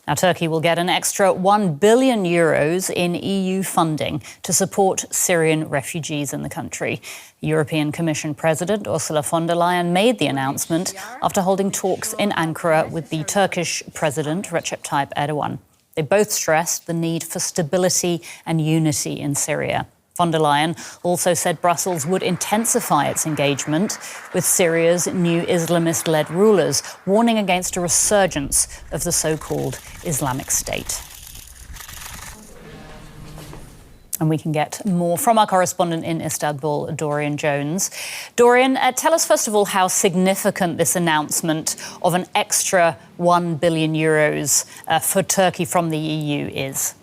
Now, Turkey will get an extra €1 billion in EU funding to support Syrian refugees in the country. European Commission President Ursula von der Leyen made the announcement after holding talks in Ankara with the Turkish President Recep Tayyip Erdogan. They both stressed the need for stability and unity in Syria. Von der Leyen also said Brussels would intensify its engagement with Syria's new Islamist-led rulers, warning against a resurgence of the so-called Islamic State. And we can get more from our correspondent in Istanbul, Dorian Jones. Dorian, tell us first of all how significant this announcement of an extra €1 billion for Turkey from the EU is.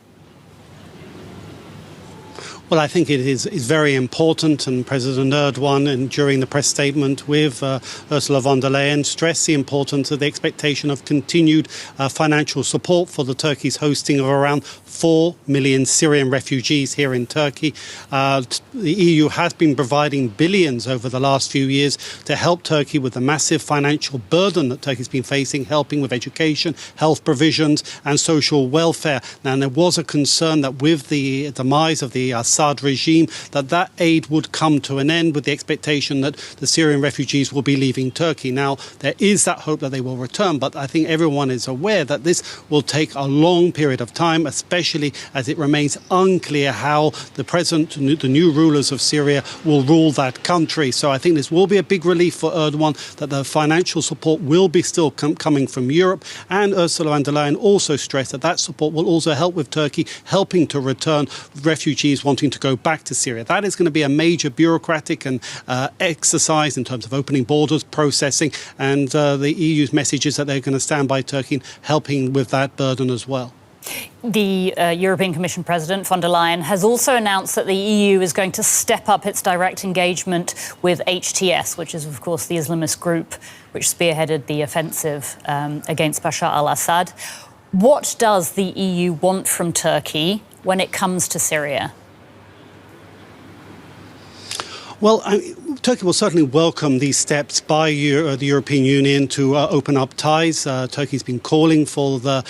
Well, I think it is very important, and President Erdogan, during the press statement with Ursula von der Leyen, stressed the importance of the expectation of continued financial support for the Turkey's hosting of around 4 million Syrian refugees here in Turkey. The EU has been providing billions over the last few years to help Turkey with the massive financial burden that Turkey's been facing, helping with education, health provisions and social welfare. Now, there was a concern that with the demise of the Assad regime, that aid would come to an end, with the expectation that the Syrian refugees will be leaving Turkey. Now, there is that hope that they will return, but I think everyone is aware that this will take a long period of time, especially as it remains unclear how the new rulers of Syria will rule that country. So I think this will be a big relief for Erdogan, that the financial support will be still coming from Europe. And Ursula von der Leyen also stressed that support will also help with Turkey helping to return refugees wanting to go back to Syria. That is going to be a major bureaucratic and exercise in terms of opening borders, processing, and the EU's message is that they're going to stand by Turkey in helping with that burden as well. The European Commission President von der Leyen has also announced that the EU is going to step up its direct engagement with HTS, which is, of course, the Islamist group which spearheaded the offensive against Bashar al-Assad. What does the EU want from Turkey when it comes to Syria? Well, Turkey will certainly welcome these steps by the European Union to open up ties. Turkey's been calling for the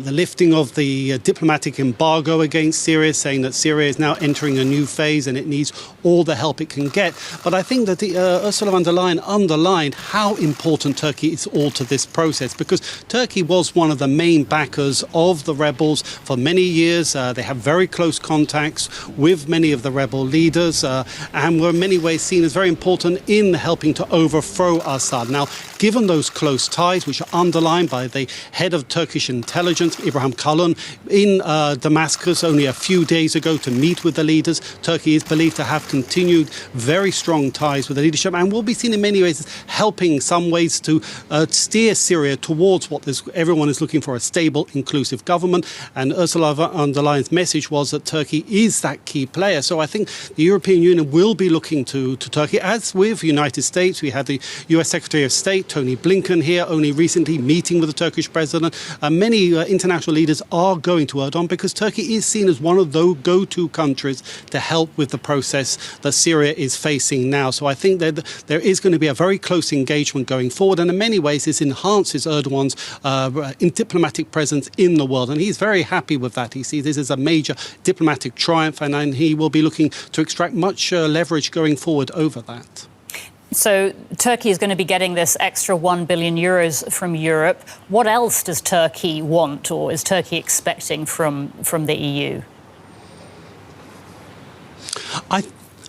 lifting of the diplomatic embargo against Syria, saying that Syria is now entering a new phase and it needs all the help it can get. But I think that Ursula von der Leyen underlined how important Turkey is all to this process, because Turkey was one of the main backers of the rebels for many years. They have very close contacts with many of the rebel leaders and were in many ways seen as very important in helping to overthrow Assad. Now, given those close ties, which are underlined by the head of Turkish intelligence, Ibrahim Kalun, in Damascus only a few days ago to meet with the leaders, Turkey is believed to have continued very strong ties with the leadership and will be seen in many ways as helping some ways to steer Syria towards what everyone is looking for, a stable, inclusive government. And Ursula von der Leyen's message was that Turkey is that key player. So I think the European Union will be looking to Turkey, as with the United States. We had the US Secretary of State, Tony Blinken, here only recently meeting with the Turkish president. Many international leaders are going to Erdogan because Turkey is seen as one of those go-to countries to help with the process that Syria is facing now. So I think that there is going to be a very close engagement going forward, and in many ways this enhances Erdogan's diplomatic presence in the world, and he's very happy with that. He sees this as a major diplomatic triumph, and he will be looking to extract much leverage going forward over that. So Turkey is going to be getting this extra €1 billion from Europe. What else does Turkey want, or is Turkey expecting from the EU?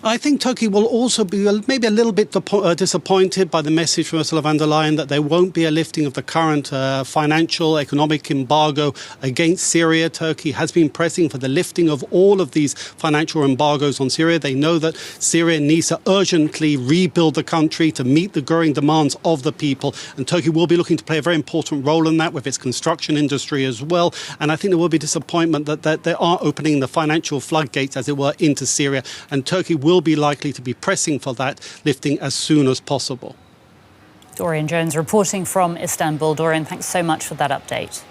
I think Turkey will also be maybe a little bit disappointed by the message from Ursula von der Leyen that there won't be a lifting of the current financial, economic embargo against Syria. Turkey has been pressing for the lifting of all of these financial embargoes on Syria. They know that Syria needs to urgently rebuild the country to meet the growing demands of the people. And Turkey will be looking to play a very important role in that with its construction industry as well. And I think there will be disappointment that they are opening the financial floodgates, as it were, into Syria. And Turkey will be likely to be pressing for that lifting as soon as possible. Dorian Jones reporting from Istanbul. Dorian, thanks so much for that update.